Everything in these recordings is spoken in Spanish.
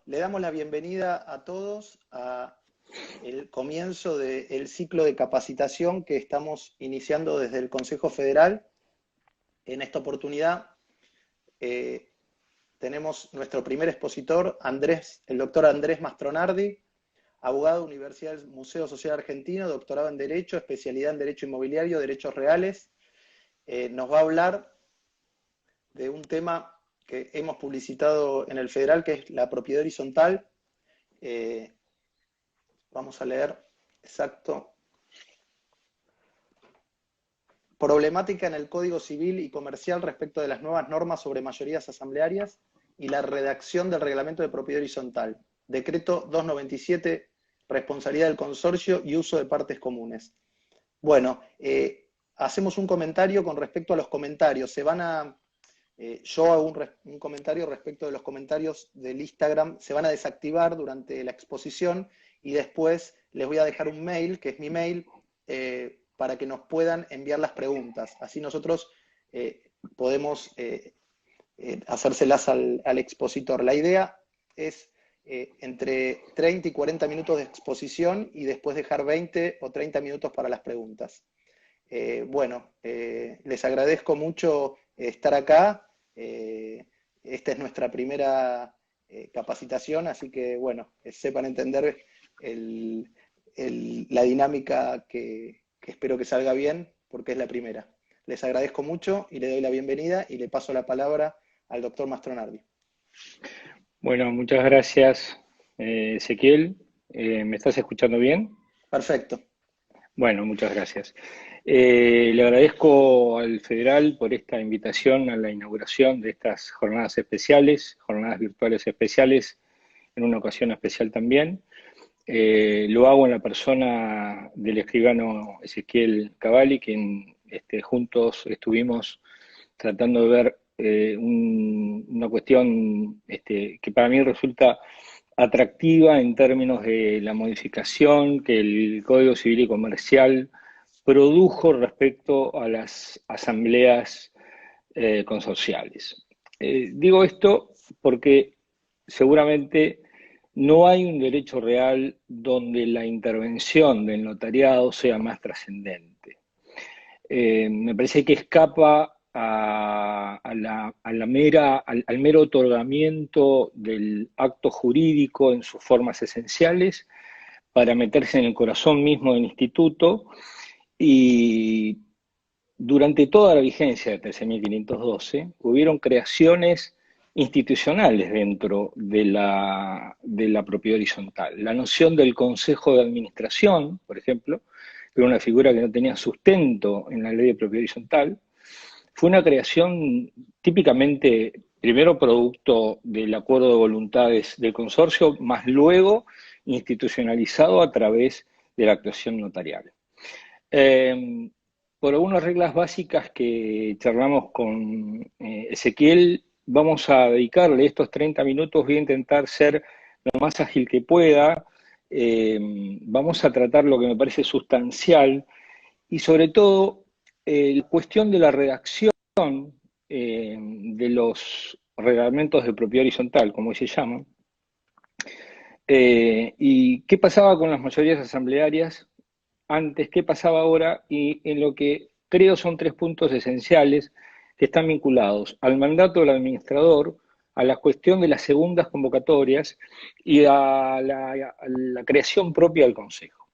Le damos la bienvenida a todos a el comienzo del ciclo de capacitación que estamos iniciando desde el Consejo Federal. En esta oportunidad eh, tenemos nuestro primer expositor, el doctor Andrés Mastronardi, abogado de Universidad del Museo Social Argentino, doctorado en Derecho, especialidad en Derecho Inmobiliario, Derechos Reales. Nos va a hablar de un tema que hemos publicitado en el Federal, que es la propiedad horizontal. Vamos a leer exacto. Problemática en el Código Civil y Comercial respecto de las nuevas normas sobre mayorías asamblearias y la redacción del Reglamento de Propiedad Horizontal. Decreto 297, responsabilidad del consorcio y uso de partes comunes. Bueno, hacemos un comentario con respecto a los comentarios. Yo hago un comentario respecto de los comentarios del Instagram. Se van a desactivar durante la exposición y después les voy a dejar un mail, que es mi mail, para que nos puedan enviar las preguntas. Así nosotros podemos hacérselas al expositor. La idea es entre 30 y 40 minutos de exposición y después dejar 20 o 30 minutos para las preguntas. Les agradezco mucho estar acá. Esta es nuestra primera capacitación, así que sepan entender la dinámica que espero que salga bien, porque es la primera. Les agradezco mucho y le doy la bienvenida y le paso la palabra al doctor Mastronardi. Bueno, muchas gracias, Ezequiel. ¿Me estás escuchando bien? Perfecto. Bueno, muchas gracias. Le agradezco al Federal por esta invitación a la inauguración de estas jornadas especiales, jornadas virtuales especiales, en una ocasión especial también. Lo hago en la persona del escribano Ezequiel Cavalli, quien juntos estuvimos tratando de ver una cuestión que para mí resulta atractiva en términos de la modificación que el Código Civil y Comercial produjo respecto a las asambleas consorciales. Digo esto porque seguramente no hay un derecho real donde la intervención del notariado sea más trascendente. Me parece que escapa al mero otorgamiento del acto jurídico en sus formas esenciales para meterse en el corazón mismo del instituto, y durante toda la vigencia de 13.512 hubieron creaciones institucionales dentro de la propiedad horizontal. La noción del Consejo de Administración, por ejemplo, que era una figura que no tenía sustento en la ley de propiedad horizontal, fue una creación típicamente, primero producto del acuerdo de voluntades del consorcio, más luego institucionalizado a través de la actuación notarial. Por algunas reglas básicas que charlamos con Ezequiel, vamos a dedicarle estos 30 minutos, voy a intentar ser lo más ágil que pueda. Vamos a tratar lo que me parece sustancial y sobre todo la cuestión de la redacción de los reglamentos de propiedad horizontal, como se llaman, y qué pasaba con las mayorías asamblearias antes, qué pasaba ahora, y en lo que creo son 3 puntos esenciales que están vinculados al mandato del administrador, a la cuestión de las segundas convocatorias y a la creación propia del Consejo.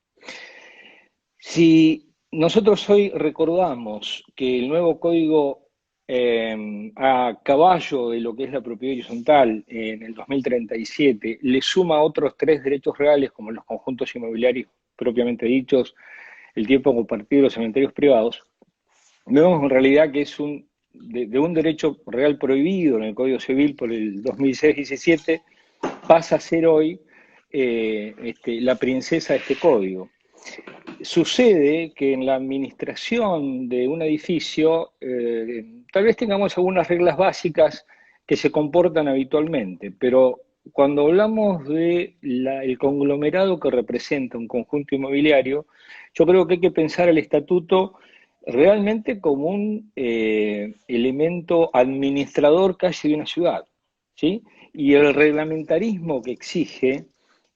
Si nosotros hoy recordamos que el nuevo código a caballo de lo que es la propiedad horizontal en el 2037 le suma otros 3 derechos reales como los conjuntos inmobiliarios propiamente dichos, el tiempo compartido, los cementerios privados, vemos en realidad que es de un derecho real prohibido en el Código Civil por el 2016-17, pasa a ser hoy la princesa de este código. Sucede que en la administración de un edificio tal vez tengamos algunas reglas básicas que se comportan habitualmente, pero cuando hablamos del conglomerado que representa un conjunto inmobiliario, yo creo que hay que pensar el estatuto realmente como un elemento administrador casi de una ciudad, ¿sí? Y el reglamentarismo que exige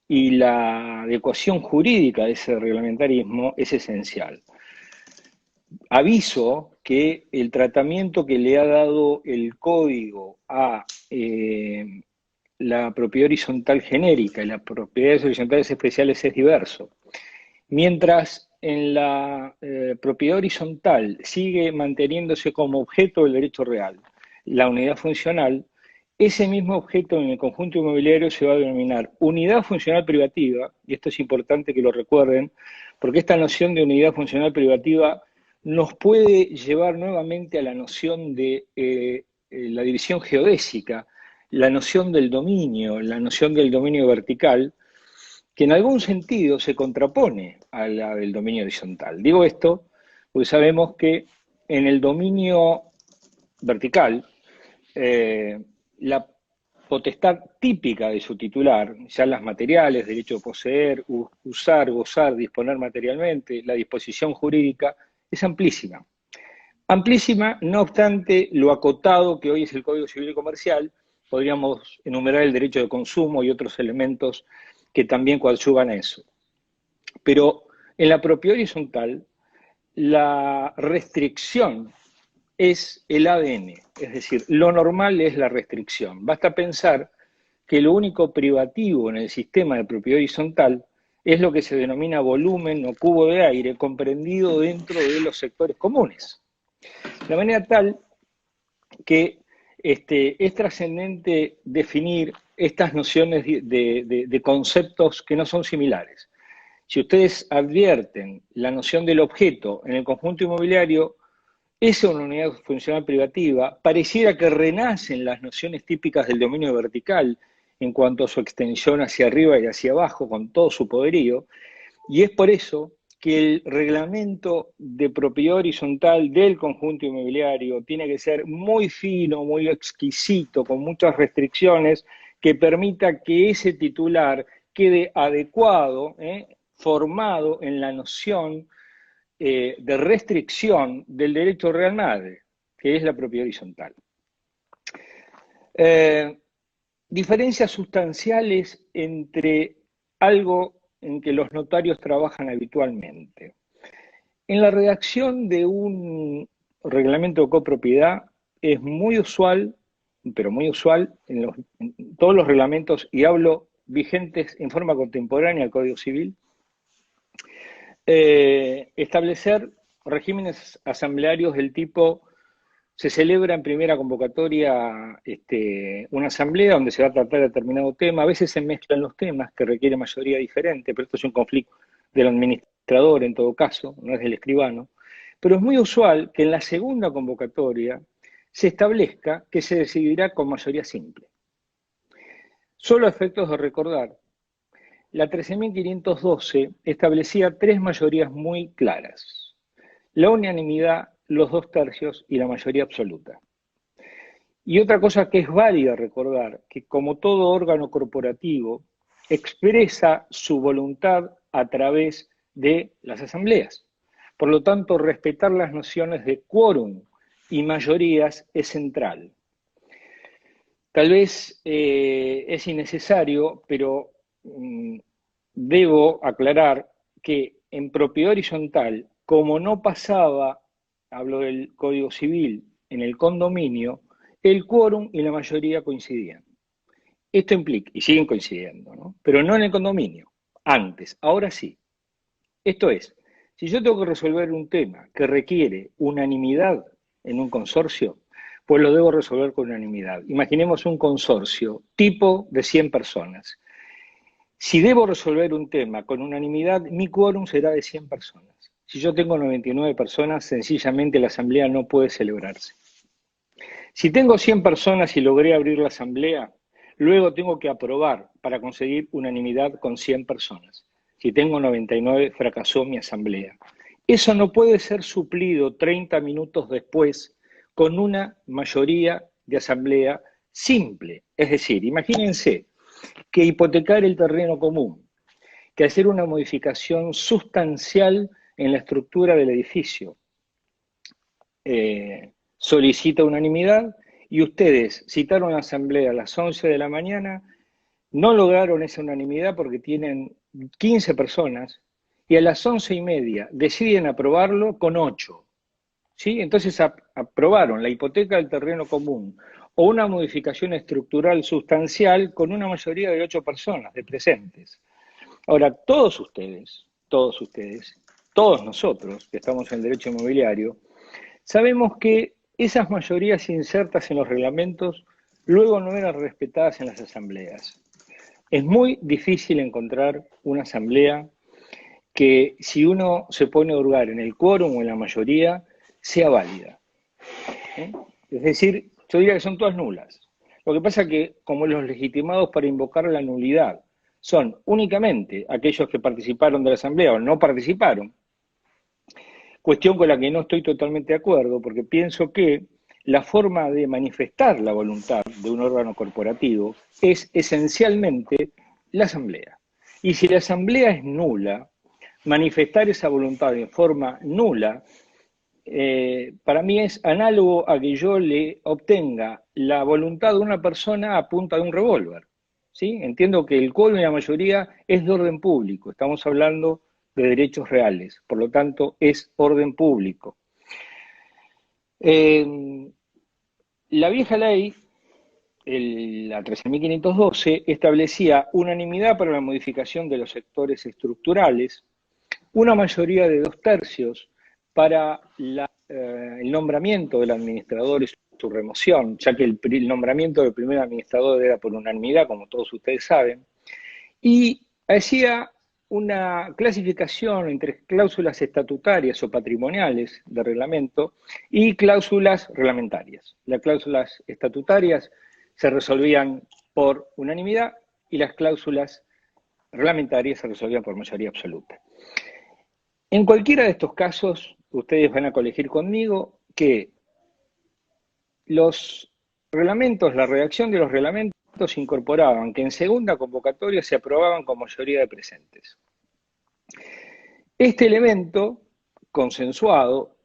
y la adecuación jurídica de ese reglamentarismo es esencial. Aviso que el tratamiento que le ha dado el código a la propiedad horizontal genérica y las propiedades horizontales especiales es diverso. Mientras en la propiedad horizontal sigue manteniéndose como objeto del derecho real la unidad funcional, ese mismo objeto en el conjunto inmobiliario se va a denominar unidad funcional privativa, y esto es importante que lo recuerden, porque esta noción de unidad funcional privativa nos puede llevar nuevamente a la noción de la división geodésica, la noción del dominio vertical, que en algún sentido se contrapone a la del dominio horizontal. Digo esto porque sabemos que en el dominio vertical, la potestad típica de su titular, ya las materiales, derecho a poseer, usar, gozar, disponer materialmente, la disposición jurídica, es amplísima. Amplísima, no obstante, lo acotado que hoy es el Código Civil y Comercial, podríamos enumerar el derecho de consumo y otros elementos que también coadyuvan a eso. Pero en la propiedad horizontal, la restricción es el ADN, es decir, lo normal es la restricción. Basta pensar que lo único privativo en el sistema de propiedad horizontal es lo que se denomina volumen o cubo de aire comprendido dentro de los sectores comunes. De manera tal que es trascendente definir estas nociones de conceptos que no son similares. Si ustedes advierten la noción del objeto en el conjunto inmobiliario, es una unidad funcional privativa, pareciera que renacen las nociones típicas del dominio vertical en cuanto a su extensión hacia arriba y hacia abajo con todo su poderío, y es por eso que el reglamento de propiedad horizontal del conjunto inmobiliario tiene que ser muy fino, muy exquisito, con muchas restricciones, que permita que ese titular quede adecuado, formado en la noción de restricción del derecho real madre, que es la propiedad horizontal. Diferencias sustanciales entre algo en que los notarios trabajan habitualmente. En la redacción de un reglamento de copropiedad es muy usual, pero muy usual en todos los reglamentos, y hablo vigentes en forma contemporánea al Código Civil, establecer regímenes asamblearios del tipo: se celebra en primera convocatoria una asamblea donde se va a tratar determinado tema. A veces se mezclan los temas que requieren mayoría diferente, pero esto es un conflicto del administrador en todo caso, no es del escribano. Pero es muy usual que en la segunda convocatoria se establezca que se decidirá con mayoría simple. Solo a efectos de recordar, la 13.512 establecía tres mayorías muy claras: la unanimidad, los 2/3 y la mayoría absoluta. Y otra cosa que es válida recordar, que como todo órgano corporativo, expresa su voluntad a través de las asambleas. Por lo tanto, respetar las nociones de quórum y mayorías es central. Tal vez es innecesario, pero debo aclarar que en propiedad horizontal, como no pasaba, hablo del Código Civil, en el condominio, el quórum y la mayoría coincidían. Esto implica, y siguen coincidiendo, ¿no? Pero no en el condominio, antes, ahora sí. Esto es, si yo tengo que resolver un tema que requiere unanimidad en un consorcio, pues lo debo resolver con unanimidad. Imaginemos un consorcio tipo de 100 personas. Si debo resolver un tema con unanimidad, mi quórum será de 100 personas. Si yo tengo 99 personas, sencillamente la asamblea no puede celebrarse. Si tengo 100 personas y logré abrir la asamblea, luego tengo que aprobar para conseguir unanimidad con 100 personas. Si tengo 99, fracasó mi asamblea. Eso no puede ser suplido 30 minutos después con una mayoría de asamblea simple. Es decir, imagínense que hipotecar el terreno común, que hacer una modificación sustancial en la estructura del edificio, solicita unanimidad, y ustedes citaron la asamblea a las 11 de la mañana, no lograron esa unanimidad porque tienen 15 personas y a las 11:30 deciden aprobarlo con 8. ¿Sí? Entonces aprobaron la hipoteca del terreno común o una modificación estructural sustancial con una mayoría de 8 personas de presentes. Ahora, todos nosotros que estamos en el derecho inmobiliario, sabemos que esas mayorías insertas en los reglamentos luego no eran respetadas en las asambleas. Es muy difícil encontrar una asamblea que, si uno se pone a hurgar en el quórum o en la mayoría, sea válida. Es decir, yo diría que son todas nulas. Lo que pasa es que, como los legitimados para invocar la nulidad son únicamente aquellos que participaron de la asamblea o no participaron, cuestión con la que no estoy totalmente de acuerdo, porque pienso que la forma de manifestar la voluntad de un órgano corporativo es esencialmente la asamblea. Y si la asamblea es nula, manifestar esa voluntad de forma nula, para mí es análogo a que yo le obtenga la voluntad de una persona a punta de un revólver. ¿Sí? Entiendo que el quórum y la mayoría es de orden público, estamos hablando de derechos reales, por lo tanto es orden público. La vieja ley, la 13.512, establecía unanimidad para la modificación de los sectores estructurales, una mayoría de 2/3 para el nombramiento del administrador y su remoción, ya que el nombramiento del primer administrador era por unanimidad, como todos ustedes saben, y hacía una clasificación entre cláusulas estatutarias o patrimoniales de reglamento y cláusulas reglamentarias. Las cláusulas estatutarias se resolvían por unanimidad y las cláusulas reglamentarias se resolvían por mayoría absoluta. En cualquiera de estos casos, ustedes van a colegir conmigo que los reglamentos, la redacción de los reglamentos incorporaban que en segunda convocatoria se aprobaban con mayoría de presentes. Este elemento consensuado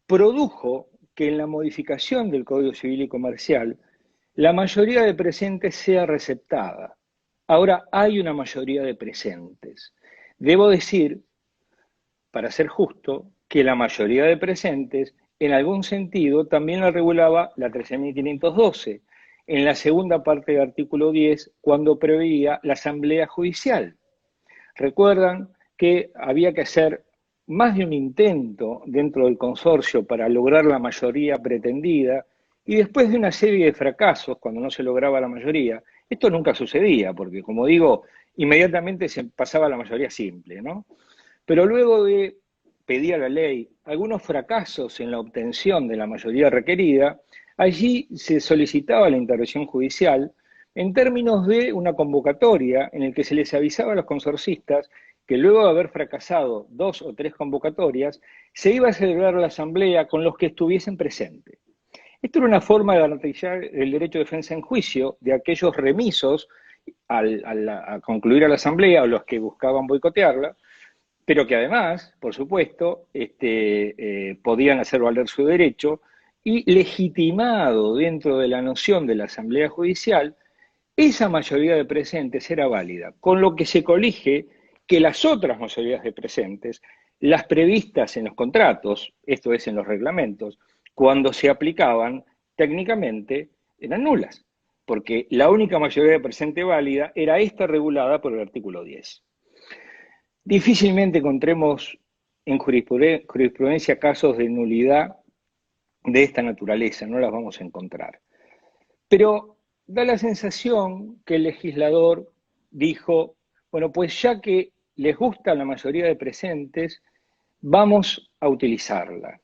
produjo que en la modificación del Código Civil y Comercial la mayoría de presentes sea receptada. Ahora hay una mayoría de presentes. Debo decir, para ser justo, que la mayoría de presentes en algún sentido también la regulaba la 13.512, en la segunda parte del artículo 10, cuando preveía la asamblea judicial. Recuerdan que había que hacer más de un intento dentro del consorcio para lograr la mayoría pretendida, y después de una serie de fracasos, cuando no se lograba la mayoría, esto nunca sucedía, porque como digo, inmediatamente se pasaba a la mayoría simple, ¿no? Pero luego de pedir a la ley algunos fracasos en la obtención de la mayoría requerida, allí se solicitaba la intervención judicial en términos de una convocatoria en el que se les avisaba a los consorcistas que luego de haber fracasado 2 o 3 convocatorias, se iba a celebrar la asamblea con los que estuviesen presentes. Esto era una forma de garantizar el derecho de defensa en juicio de aquellos remisos a concluir a la asamblea o los que buscaban boicotearla, pero que además, por supuesto, podían hacer valer su derecho y legitimado dentro de la noción de la asamblea judicial, esa mayoría de presentes era válida, con lo que se colige que las otras mayorías de presentes, las previstas en los contratos, esto es en los reglamentos, cuando se aplicaban técnicamente eran nulas, porque la única mayoría de presente válida era esta regulada por el artículo 10. Difícilmente encontremos en jurisprudencia casos de nulidad de esta naturaleza, no las vamos a encontrar. Pero da la sensación que el legislador dijo, bueno, pues ya que les gusta la mayoría de presentes, vamos a utilizarla.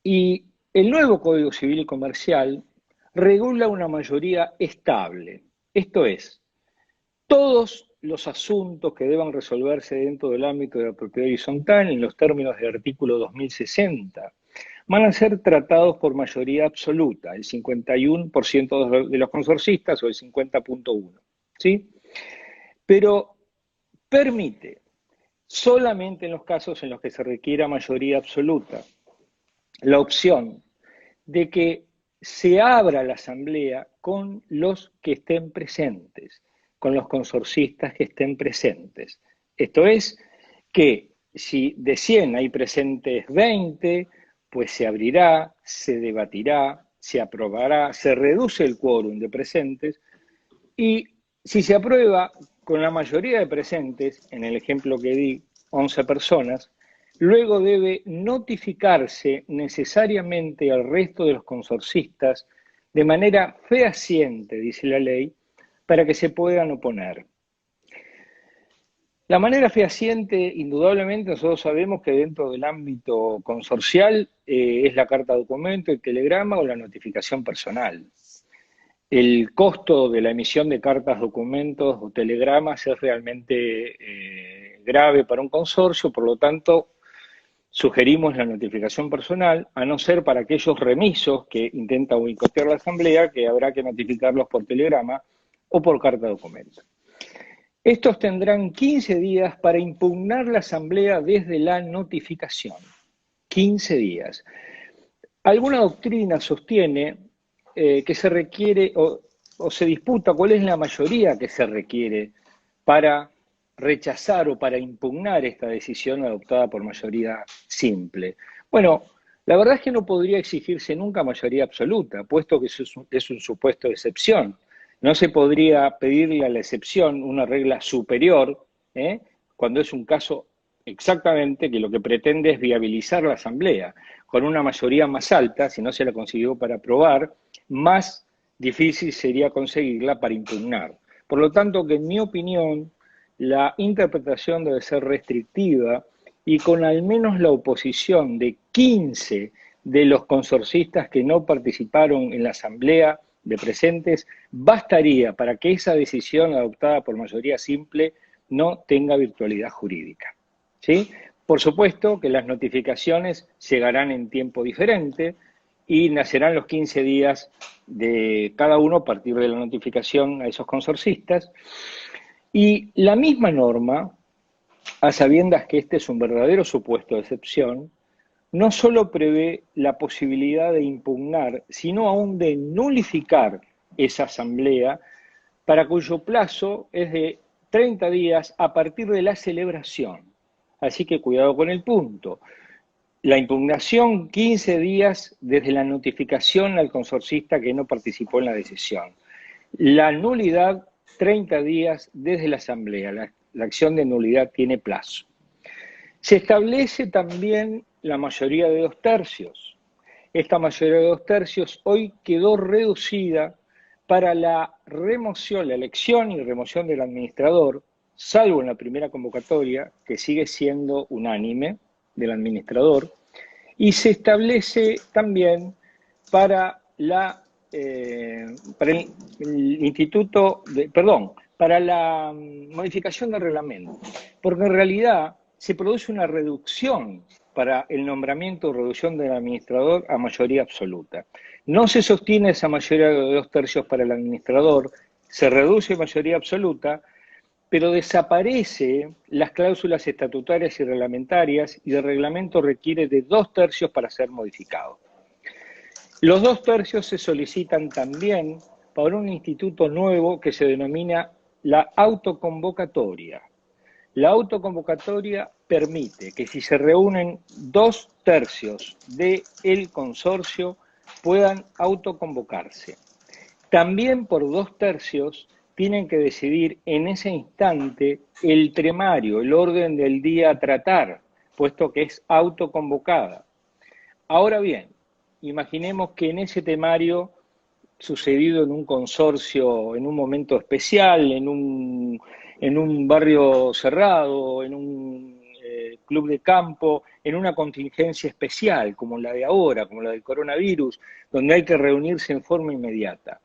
Y el nuevo Código Civil y Comercial regula una mayoría estable, esto es, todos los asuntos que deban resolverse dentro del ámbito de la propiedad horizontal en los términos del artículo 2060 van a ser tratados por mayoría absoluta, el 51% de los consorcistas o el 50.1%, ¿sí? Pero permite, solamente en los casos en los que se requiera mayoría absoluta, la opción de que se abra la asamblea con los que estén presentes, con los consorcistas que estén presentes. Esto es que si de 100 hay presentes 20, pues se abrirá, se debatirá, se aprobará, se reduce el quórum de presentes y si se aprueba con la mayoría de presentes, en el ejemplo que di, 11 personas, luego debe notificarse necesariamente al resto de los consorcistas de manera fehaciente, dice la ley, para que se puedan oponer. La manera fehaciente, indudablemente, nosotros sabemos que dentro del ámbito consorcial es la carta documento, el telegrama o la notificación personal. El costo de la emisión de cartas, documentos o telegramas es realmente grave para un consorcio, por lo tanto, sugerimos la notificación personal, a no ser para aquellos remisos que intentan boicotear la asamblea, que habrá que notificarlos por telegrama o por carta documento. Estos tendrán 15 días para impugnar la asamblea desde la notificación. 15 días. Alguna doctrina sostiene que se requiere o se disputa cuál es la mayoría que se requiere para rechazar o para impugnar esta decisión adoptada por mayoría simple. Bueno, la verdad es que no podría exigirse nunca mayoría absoluta, puesto que eso es un supuesto de excepción. No se podría pedirle a la excepción una regla superior, cuando es un caso exactamente que lo que pretende es viabilizar la asamblea. Con una mayoría más alta, si no se la consiguió para aprobar, más difícil sería conseguirla para impugnar. Por lo tanto, que en mi opinión, la interpretación debe ser restrictiva y con al menos la oposición de 15 de los consorcistas que no participaron en la asamblea de presentes, bastaría para que esa decisión adoptada por mayoría simple no tenga virtualidad jurídica. ¿Sí? Por supuesto que las notificaciones llegarán en tiempo diferente y nacerán los 15 días de cada uno a partir de la notificación a esos consorcistas. Y la misma norma, a sabiendas que este es un verdadero supuesto de excepción, no solo prevé la posibilidad de impugnar, sino aún de nulificar esa asamblea, para cuyo plazo es de 30 días a partir de la celebración. Así que cuidado con el punto. La impugnación 15 días desde la notificación al consorcista que no participó en la decisión. La nulidad 30 días desde la asamblea. La acción de nulidad tiene plazo. Se establece también la mayoría de 2/3. Esta mayoría de 2/3 hoy quedó reducida para la remoción, la elección y remoción del administrador, salvo en la primera convocatoria, que sigue siendo unánime del administrador, y se establece también para para la modificación del reglamento, porque en realidad se produce una reducción para el nombramiento o reducción del administrador a mayoría absoluta. No se sostiene esa mayoría de 2/3 para el administrador, se reduce mayoría absoluta, pero desaparece las cláusulas estatutarias y reglamentarias y el reglamento requiere de 2/3 para ser modificado. Los 2/3 se solicitan también para un instituto nuevo que se denomina la autoconvocatoria. La autoconvocatoria permite que si se reúnen 2/3 del consorcio puedan autoconvocarse. También por 2/3 tienen que decidir en ese instante el temario, el orden del día a tratar, puesto que es autoconvocada. Ahora bien, imaginemos que en ese temario, sucedido en un consorcio, en un momento especial, en un barrio cerrado, en un club de campo, en una contingencia especial, como la de ahora, como la del coronavirus, donde hay que reunirse en forma inmediata.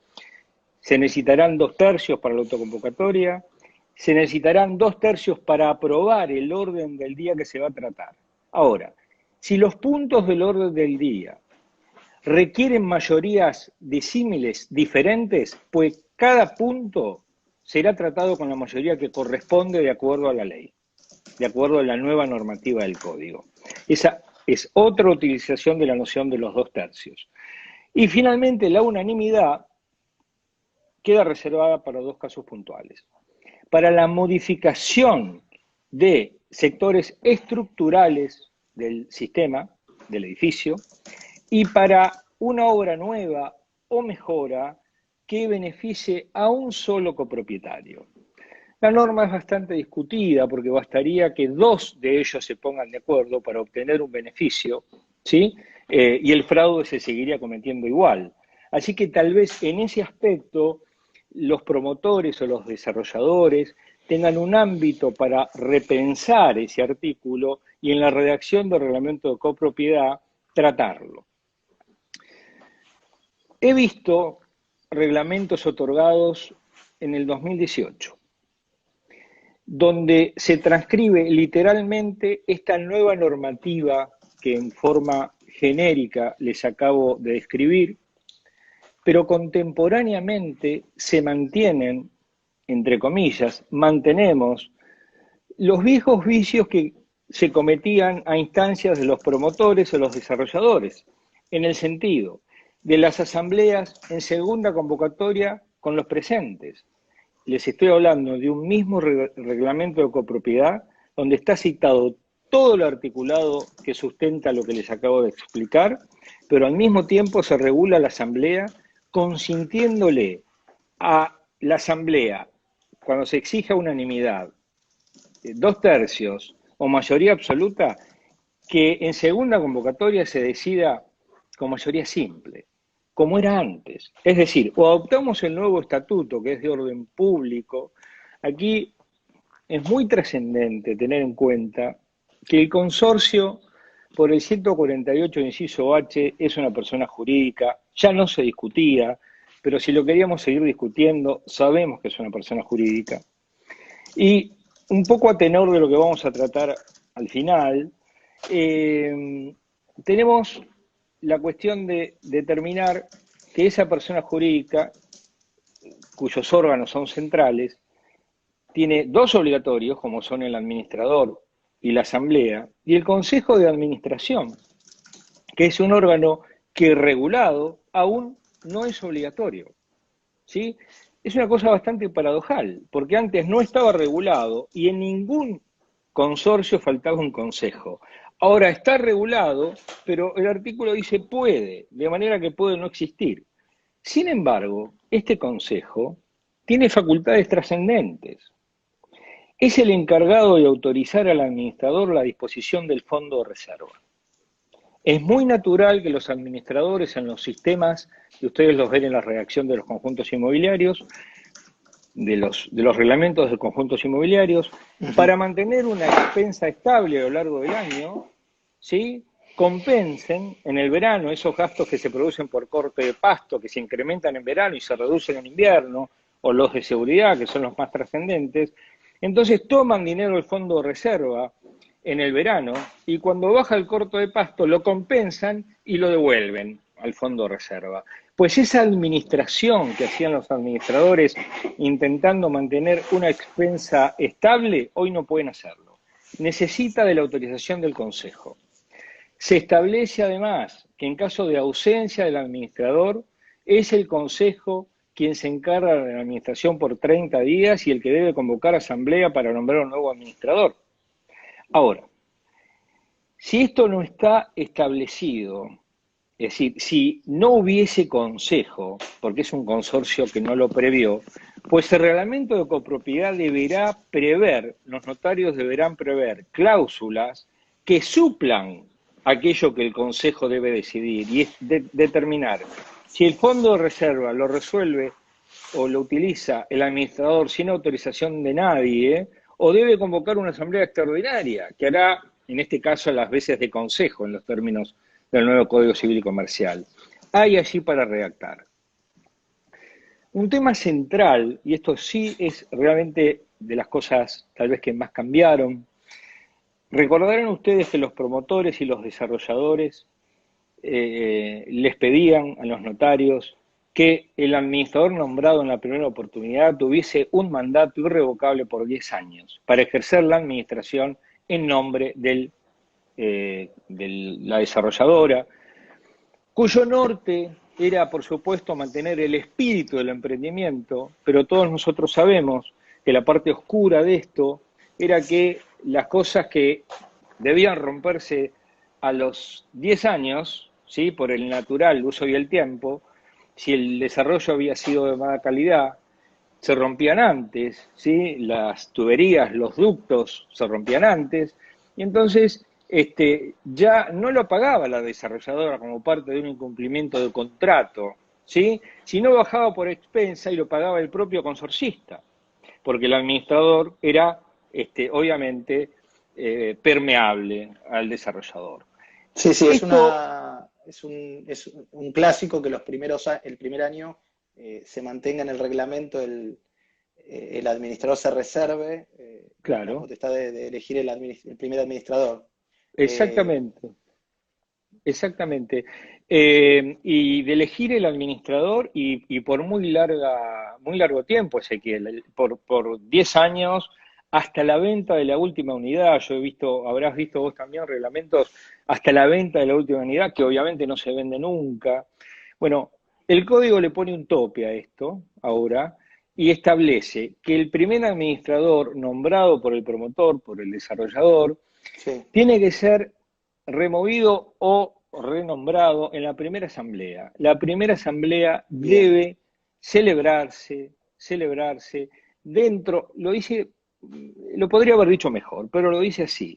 Se necesitarán 2/3 para la autoconvocatoria, se necesitarán 2/3 para aprobar el orden del día que se va a tratar. Ahora, si los puntos del orden del día requieren mayorías disímiles, diferentes, pues cada punto será tratado con la mayoría que corresponde de acuerdo a la ley, de acuerdo a la nueva normativa del Código. Esa es otra utilización de la noción de los 2/3. Y finalmente la unanimidad queda reservada para dos casos puntuales. Para la modificación de sectores estructurales del sistema, del edificio, y para una obra nueva o mejora que beneficie a un solo copropietario. La norma es bastante discutida porque bastaría que dos de ellos se pongan de acuerdo para obtener un beneficio, ¿sí? Y el fraude se seguiría cometiendo igual. Así que tal vez en ese aspecto los promotores o los desarrolladores tengan un ámbito para repensar ese artículo y en la redacción del reglamento de copropiedad tratarlo. He visto reglamentos otorgados en el 2018, donde se transcribe literalmente esta nueva normativa que en forma genérica les acabo de describir, pero contemporáneamente se mantienen, entre comillas, mantenemos los viejos vicios que se cometían a instancias de los promotores o los desarrolladores, en el sentido de las asambleas en segunda convocatoria con los presentes. Les estoy hablando de un mismo reglamento de copropiedad donde está citado todo el articulado que sustenta lo que les acabo de explicar, pero al mismo tiempo se regula la asamblea consintiéndole a la asamblea, cuando se exija unanimidad, 2/3 o mayoría absoluta, que en segunda convocatoria se decida con mayoría simple, como era antes. Es decir, o adoptamos el nuevo estatuto, que es de orden público. Aquí es muy trascendente tener en cuenta que el consorcio, por el 148 inciso H, es una persona jurídica, ya no se discutía, pero si lo queríamos seguir discutiendo, sabemos que es una persona jurídica. Y un poco a tenor de lo que vamos a tratar al final, tenemos la cuestión de determinar que esa persona jurídica, cuyos órganos son centrales, tiene dos obligatorios, como son el administrador y la asamblea, y el consejo de administración, que es un órgano que regulado aún no es obligatorio, ¿sí? Es una cosa bastante paradojal, porque antes no estaba regulado y en ningún consorcio faltaba un consejo. Ahora está regulado, pero el artículo dice puede, de manera que puede no existir. Sin embargo, este consejo tiene facultades trascendentes. Es el encargado de autorizar al administrador la disposición del fondo de reserva. Es muy natural que los administradores en los sistemas, y ustedes los ven en la redacción de los conjuntos inmobiliarios, de los reglamentos de conjuntos inmobiliarios, para mantener una expensa estable a lo largo del año, ¿sí?, compensen en el verano esos gastos que se producen por corte de pasto, que se incrementan en verano y se reducen en invierno, o los de seguridad, que son los más trascendentes. Entonces toman dinero del fondo de reserva en el verano y cuando baja el corte de pasto lo compensan y lo devuelven al fondo de reserva. Pues esa administración que hacían los administradores intentando mantener una expensa estable, hoy no pueden hacerlo. Necesita de la autorización del Consejo. Se establece además que en caso de ausencia del administrador, es el Consejo quien se encarga de la administración por 30 días y el que debe convocar asamblea para nombrar un nuevo administrador. Ahora, si esto no está establecido, es decir, si no hubiese consejo, porque es un consorcio que no lo previó, pues el reglamento de copropiedad deberá prever, los notarios deberán prever cláusulas que suplan aquello que el consejo debe decidir y es determinar si el fondo de reserva lo resuelve o lo utiliza el administrador sin autorización de nadie, o debe convocar una asamblea extraordinaria, que hará, en este caso, las veces de consejo en los términos del nuevo Código Civil y Comercial. Hay allí para redactar. Un tema central, y esto sí es realmente de las cosas tal vez que más cambiaron, recordarán ustedes que los promotores y los desarrolladores les pedían a los notarios que el administrador nombrado en la primera oportunidad tuviese un mandato irrevocable por 10 años para ejercer la administración en nombre de la desarrolladora, cuyo norte era, por supuesto, mantener el espíritu del emprendimiento, pero todos nosotros sabemos que la parte oscura de esto era que las cosas que debían romperse a los 10 años, ¿sí? Por el natural uso y el tiempo, si el desarrollo había sido de mala calidad, se rompían antes, ¿sí? Las tuberías, los ductos se rompían antes, y entonces ya no lo pagaba la desarrolladora como parte de un incumplimiento de contrato, ¿sí? Sino bajaba por expensa y lo pagaba el propio consorcista, porque el administrador era, obviamente, permeable al desarrollador. Sí, sí, Esto, es un clásico que el primer año se mantenga en el reglamento el administrador se reserve la claro, potestad de elegir el primer administrador. Eh, exactamente. Exactamente. Y de elegir el administrador y por muy largo tiempo, Ezequiel, por 10 años hasta la venta de la última unidad. Yo he visto, habrás visto vos también reglamentos hasta la venta de la última unidad, que obviamente no se vende nunca. Bueno, el código le pone un tope a esto ahora y establece que el primer administrador nombrado por el promotor, por el desarrollador, sí, tiene que ser removido o renombrado en la primera asamblea. La primera asamblea bien. debe celebrarse dentro, lo podría haber dicho mejor, pero lo dice así,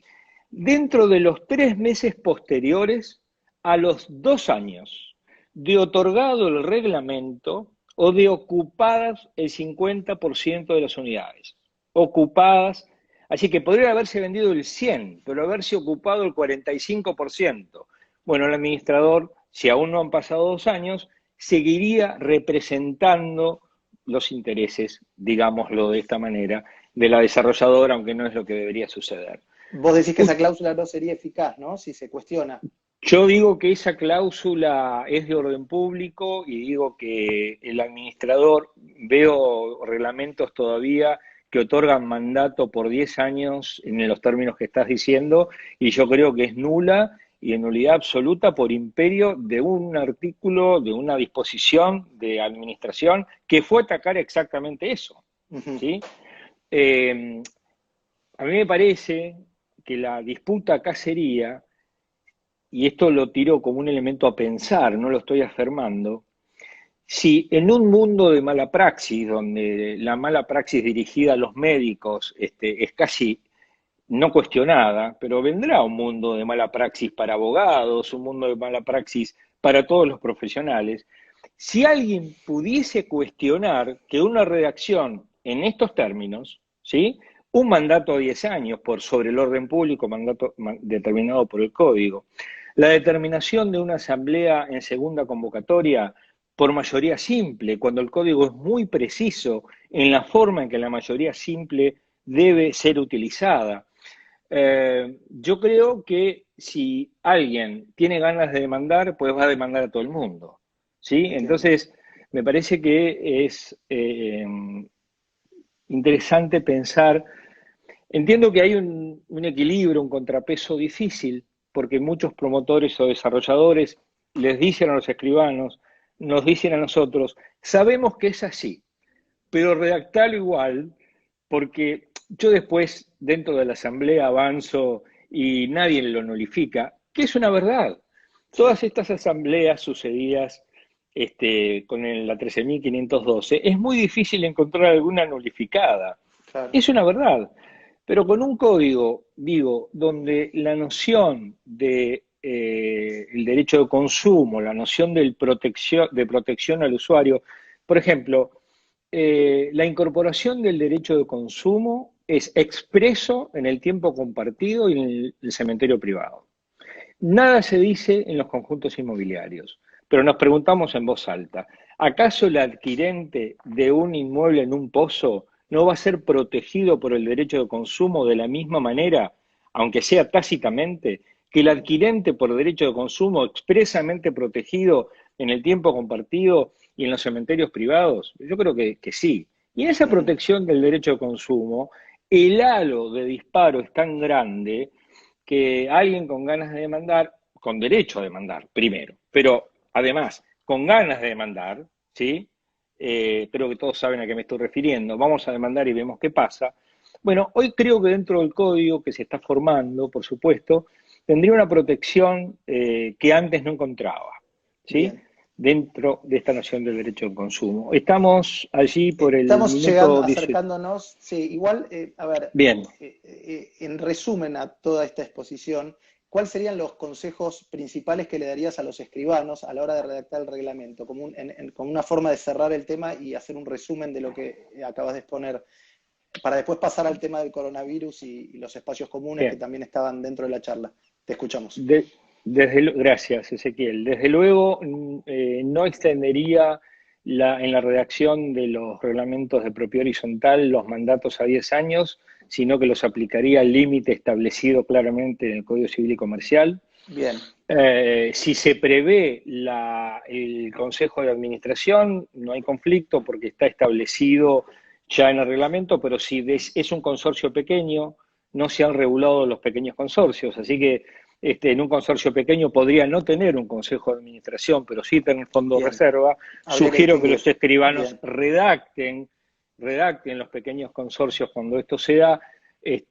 dentro de los 3 meses posteriores a los 2 años de otorgado el reglamento o de ocupadas el 50% de las unidades. Ocupadas. Así que podría haberse vendido el 100, pero haberse ocupado el 45%. Bueno, el administrador, si aún no han pasado 2 años, seguiría representando los intereses, digámoslo de esta manera, de la desarrolladora, aunque no es lo que debería suceder. Vos decís que esa cláusula no sería eficaz, ¿no? Si se cuestiona. Yo digo que esa cláusula es de orden público y digo que el administrador, veo reglamentos todavía que otorgan mandato por 10 años en los términos que estás diciendo, y yo creo que es nula y en nulidad absoluta por imperio de un artículo, de una disposición de administración que fue atacar exactamente eso, Ujú. ¿sí? Eh, a mí me parece que la disputa acá sería, y esto lo tiro como un elemento a pensar, no lo estoy afirmando, si en un mundo de mala praxis, donde la mala praxis dirigida a los médicos es casi no cuestionada, pero vendrá un mundo de mala praxis para abogados, un mundo de mala praxis para todos los profesionales, si alguien pudiese cuestionar que una redacción en estos términos, ¿sí? Un mandato a 10 años por sobre el orden público, mandato determinado por el código, la determinación de una asamblea en segunda convocatoria por mayoría simple, cuando el código es muy preciso en la forma en que la mayoría simple debe ser utilizada. Yo creo que si alguien tiene ganas de demandar, pues va a demandar a todo el mundo, ¿sí? Entiendo. Entonces, me parece que es interesante pensar. Entiendo que hay un equilibrio, un contrapeso difícil, porque muchos promotores o desarrolladores les dicen a los escribanos, nos dicen a nosotros, sabemos que es así, pero redactarlo igual, porque yo después dentro de la asamblea avanzo y nadie lo nulifica, que es una verdad. Sí, Todas estas asambleas sucedidas con la 13.512, es muy difícil encontrar alguna nulificada. claro. Es una verdad. Pero con un código, digo, donde la noción de el derecho de consumo, la noción de protección al usuario, por ejemplo, la incorporación del derecho de consumo es expreso en el tiempo compartido y en el cementerio privado. Nada se dice en los conjuntos inmobiliarios, pero nos preguntamos en voz alta, ¿acaso el adquirente de un inmueble en un pozo no va a ser protegido por el derecho de consumo de la misma manera, aunque sea tácitamente, que el adquirente por derecho de consumo expresamente protegido en el tiempo compartido y en los cementerios privados? Yo creo que sí. Y en esa Ujú. protección del derecho de consumo, el halo de disparo es tan grande que alguien con ganas de demandar, con derecho a demandar, primero, pero además con ganas de demandar, ¿sí? Creo que todos saben a qué me estoy refiriendo. Vamos a demandar y vemos qué pasa. Bueno, hoy creo que dentro del código que se está formando, por supuesto, tendría una protección que antes no encontraba, ¿sí? Bien. Dentro de esta noción del derecho al consumo. Estamos allí por el Estamos llegando, minuto 18. acercándonos, sí, igual, a ver, Bien, en resumen a toda esta exposición, ¿cuáles serían los consejos principales que le darías a los escribanos a la hora de redactar el reglamento? Como una forma de cerrar el tema y hacer un resumen de lo que acabas de exponer, para después pasar al tema del coronavirus y los espacios comunes que bien. también estaban dentro de la charla. Te escuchamos. Gracias, Ezequiel. Desde luego, no extendería en la redacción de los reglamentos de propiedad horizontal los mandatos a 10 años, sino que los aplicaría al límite establecido claramente en el Código Civil y Comercial. Bien, Si se prevé el Consejo de Administración, no hay conflicto porque está establecido ya en el reglamento, pero si es un consorcio pequeño, no se han regulado los pequeños consorcios, así que en un consorcio pequeño podría no tener un consejo de administración, pero sí tener fondo de bien. reserva. Habría que Sugiero que los distinguir. escribanos Bien, redacten los pequeños consorcios cuando esto se da,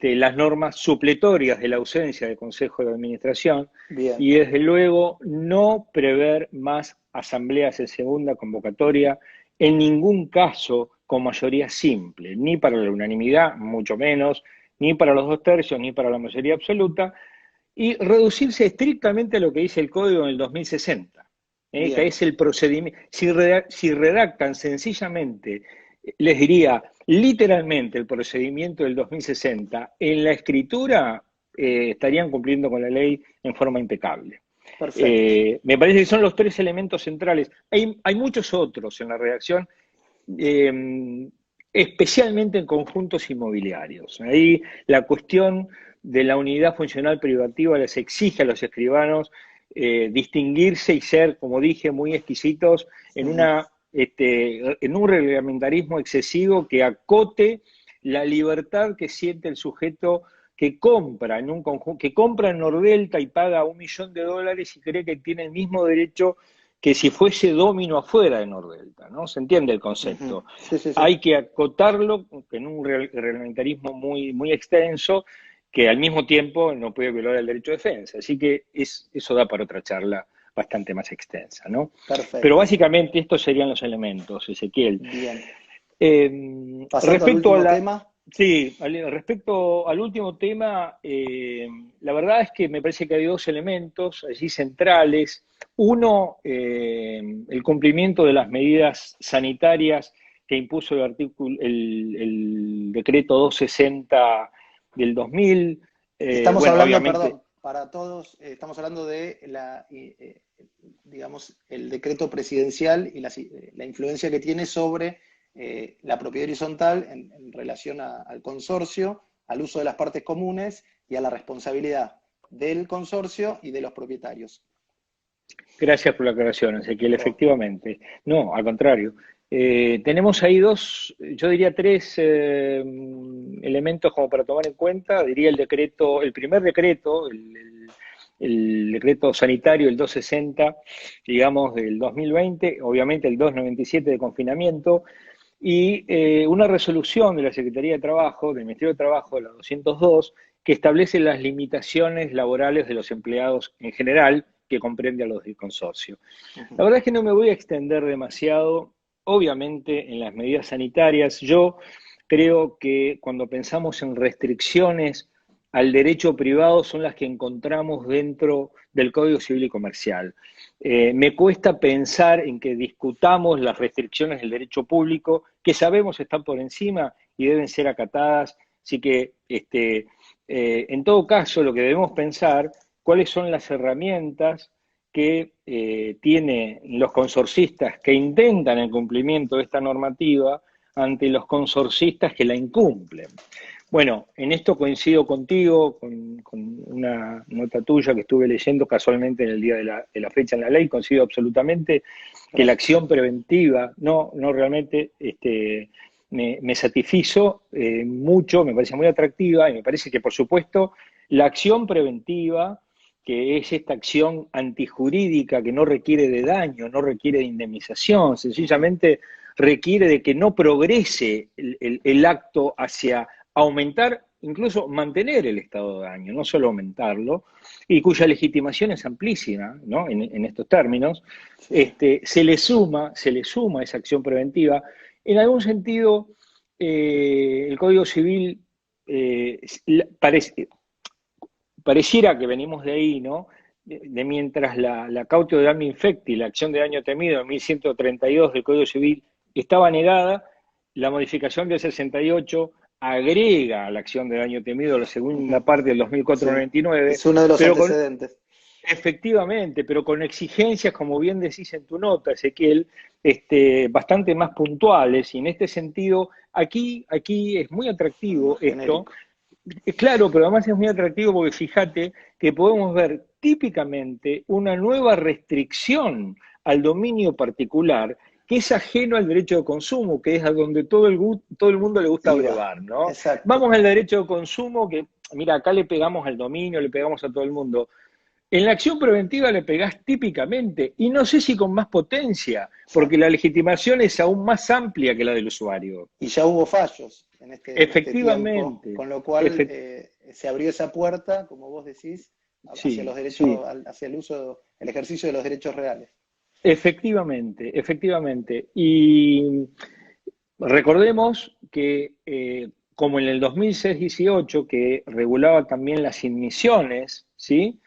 las normas supletorias de la ausencia de consejo de administración bien, y desde luego no prever más asambleas en segunda convocatoria, en ningún caso con mayoría simple, ni para la unanimidad, mucho menos, ni para los 2/3, ni para la mayoría absoluta, y reducirse estrictamente a lo que dice el código en el 2060, que bien. es el procedimiento. Si redactan sencillamente, les diría literalmente el procedimiento del 2060, en la escritura estarían cumpliendo con la ley en forma impecable. Perfecto. Me parece que son los tres elementos centrales. Hay muchos otros en la redacción, eh, especialmente en conjuntos inmobiliarios. Ahí la cuestión de la unidad funcional privativa les exige a los escribanos distinguirse y ser, como dije, muy exquisitos Ujú. en un reglamentarismo excesivo que acote la libertad que siente el sujeto que compra en un conjunto, que compra en Nordelta y paga $1.000.000 y cree que tiene el mismo derecho que si fuese domino afuera de Nordelta, ¿no? ¿Se entiende el Ujú. concepto? Sí, sí, sí. Hay que acotarlo en un reglamentarismo muy, muy extenso que al mismo tiempo no puede violar el derecho de defensa. Así que eso da para otra charla bastante más extensa, ¿no? Pero Perfecto. básicamente estos serían los elementos, Ezequiel. Bien. Pasando al Respecto a último tema. sí, respecto al último tema, la verdad es que me parece que hay dos elementos allí centrales. Uno, el cumplimiento de las medidas sanitarias que impuso el decreto 260 del 2000. Estamos Bueno, hablando, obviamente, perdón, para todos, estamos hablando de digamos, el decreto presidencial y la influencia que tiene sobre la propiedad horizontal en relación al consorcio, al uso de las partes comunes y a la responsabilidad del consorcio y de los propietarios. gracias por la aclaración, Ezequiel, Por favor. efectivamente. No, al contrario. Tenemos ahí dos, yo diría tres elementos como para tomar en cuenta. Diría el primer decreto, el decreto sanitario, el 260, digamos, del 2020, obviamente el 297 de confinamiento, y una resolución de la Secretaría de Trabajo, del Ministerio de Trabajo, la 202, que establece las limitaciones laborales de los empleados en general, que comprende a los del consorcio. Ujú. La verdad es que no me voy a extender demasiado, obviamente, en las medidas sanitarias. Yo creo que cuando pensamos en restricciones al derecho privado son las que encontramos dentro del Código Civil y Comercial. Me cuesta pensar en que discutamos las restricciones del derecho público, que sabemos están por encima y deben ser acatadas. Así que, en todo caso, lo que debemos pensar, cuáles son las herramientas que tienen los consorcistas que intentan el cumplimiento de esta normativa ante los consorcistas que la incumplen. Bueno, en esto coincido contigo, con una nota tuya que estuve leyendo casualmente en el día de la fecha en la ley, coincido absolutamente que la Gracias. acción preventiva no realmente me satisfizo mucho, me parece muy atractiva y me parece que, por supuesto, la acción preventiva que es esta acción antijurídica que no requiere de daño, no requiere de indemnización, sencillamente requiere de que no progrese el acto hacia aumentar, incluso mantener el estado de daño, no solo aumentarlo, y cuya legitimación es amplísima, ¿no? En estos términos, Sí. se le suma esa acción preventiva. En algún sentido, el Código Civil pareciera que venimos de ahí, ¿no? De mientras la cautio de damno infecti, la acción de daño temido en 1132 del Código Civil estaba negada, la modificación del 68 agrega a la acción de daño temido la segunda parte del Sí, 2499, es uno de los pero antecedentes. efectivamente, pero con exigencias, como bien decís en tu nota, Ezequiel, bastante más puntuales, y en este sentido, aquí es muy atractivo Más esto. genérico. Claro, pero además es muy atractivo porque fíjate que podemos ver típicamente una nueva restricción al dominio particular que es ajeno al derecho de consumo, que es a donde todo el mundo le gusta Iba. brevar, ¿no? Exacto. Vamos al derecho de consumo, que mira, acá le pegamos al dominio, le pegamos a todo el mundo. En la acción preventiva le pegás típicamente, y no sé si con más potencia, porque Exacto. la legitimación es aún más amplia que la del usuario. Y ya hubo fallos en este tiempo, Efectivamente, con lo cual efectivamente. se abrió esa puerta, como vos decís, hacia los Sí, derechos, sí, hacia el uso, el ejercicio de los derechos reales. efectivamente, efectivamente. Y recordemos que, como en el 2006-18, que regulaba también las inmisiones, ¿sí?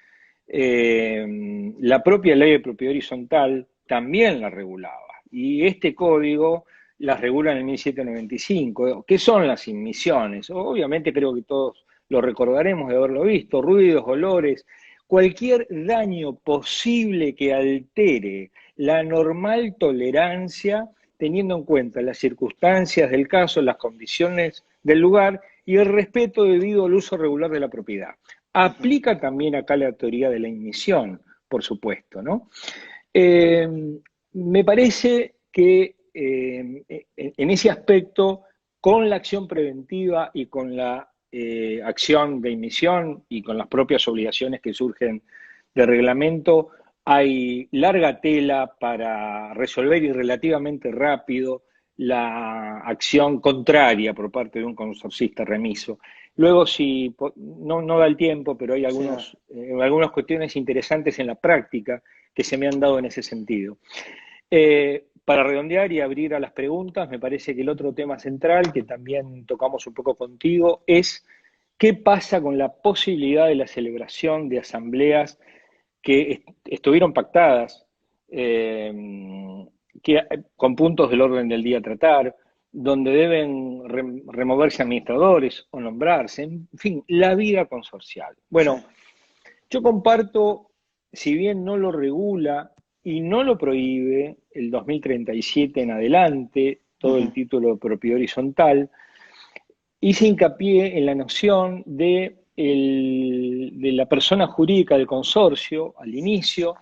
La propia ley de propiedad horizontal también la regulaba. Y este código las regula en el 1795. ¿Qué son las inmisiones? Obviamente creo que todos lo recordaremos de haberlo visto: ruidos, olores, cualquier daño posible que altere la normal tolerancia, teniendo en cuenta las circunstancias del caso, las condiciones del lugar y el respeto debido al uso regular de la propiedad. Ujú. Aplica también acá la teoría de la inmisión, por supuesto, ¿no? Eh, Me parece que en ese aspecto, con la acción preventiva y con la acción de inmisión y con las propias obligaciones que surgen de reglamento, hay larga tela para resolver, y relativamente rápido, la acción contraria por parte de un consorcista remiso. Luego, si no da el tiempo, pero hay Sí, algunas cuestiones interesantes en la práctica que se me han dado en ese sentido. Para redondear y abrir a las preguntas, me parece que el otro tema central, que también tocamos un poco contigo, es qué pasa con la posibilidad de la celebración de asambleas que estuvieron pactadas, con puntos del orden del día a tratar, donde deben removerse administradores o nombrarse, en fin, la vida consorcial. sí. Bueno, yo comparto, si bien no lo regula y no lo prohíbe el 2037 en adelante, todo el Ujú. título de propiedad horizontal, hice hincapié en la noción de la persona jurídica del consorcio al inicio,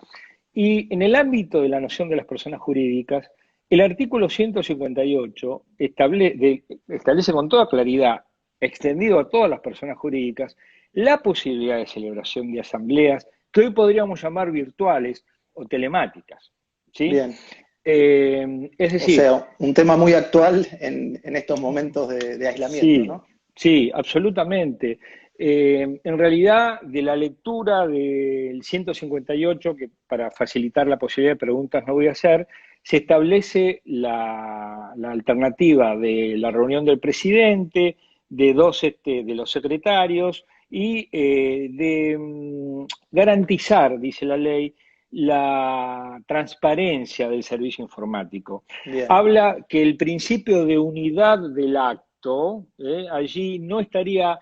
y en el ámbito de la noción de las personas jurídicas, el artículo 158 establece con toda claridad, extendido a todas las personas jurídicas, la posibilidad de celebración de asambleas que hoy podríamos llamar virtuales o telemáticas, ¿sí? Bien. Es O decir, sea, un tema muy actual en estos momentos de aislamiento, sí, ¿no? sí, absolutamente. En realidad, de la lectura del 158, que para facilitar la posibilidad de preguntas no voy a hacer, se establece la alternativa de la reunión del presidente, de dos de los secretarios, y de garantizar, dice la ley, la transparencia del servicio informático. Bien, Habla que el principio de unidad del acto allí no estaría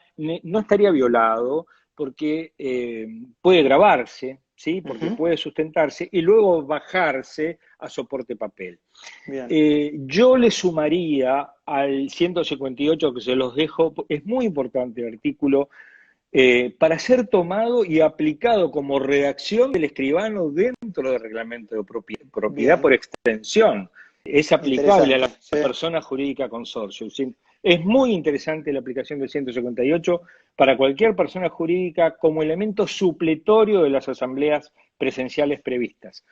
violado, porque puede grabarse, ¿sí? Porque ujú, puede sustentarse y luego bajarse a soporte papel. bien, Yo le sumaría al 158, que se los dejo, es muy importante el artículo, para ser tomado y aplicado como redacción del escribano dentro del reglamento de propiedad bien, por extensión. Es aplicable a la interesante, sí, persona jurídica consorcio. ¿Sí? Es muy interesante la aplicación del 158 para cualquier persona jurídica como elemento supletorio de las asambleas presenciales previstas.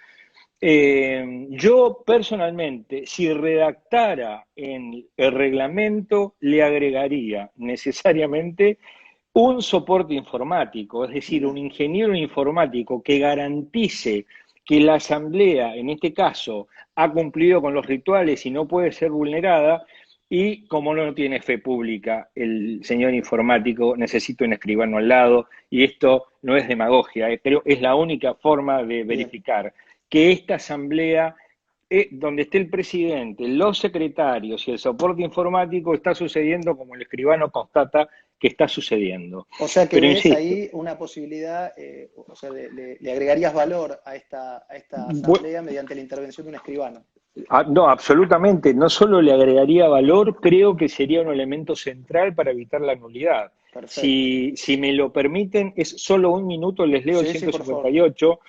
Yo personalmente, si redactara en el reglamento, le agregaría necesariamente un soporte informático, es decir, un ingeniero informático que garantice que la asamblea, en este caso, ha cumplido con los rituales y no puede ser vulnerada, y como no tiene fe pública el señor informático, necesita un escribano al lado, y esto no es demagogia, creo es la única forma de verificar que esta asamblea, donde esté el presidente, los secretarios y el soporte informático, está sucediendo como el escribano constata que está sucediendo. O sea que Pero ves insisto, ahí una posibilidad, o sea, le agregarías valor a esta asamblea mediante la intervención de un escribano. no, absolutamente, no solo le agregaría valor, creo que sería un elemento central para evitar la nulidad. Perfecto. Si me lo permiten, es solo un minuto, les leo el Sí, sí, por favor. 158.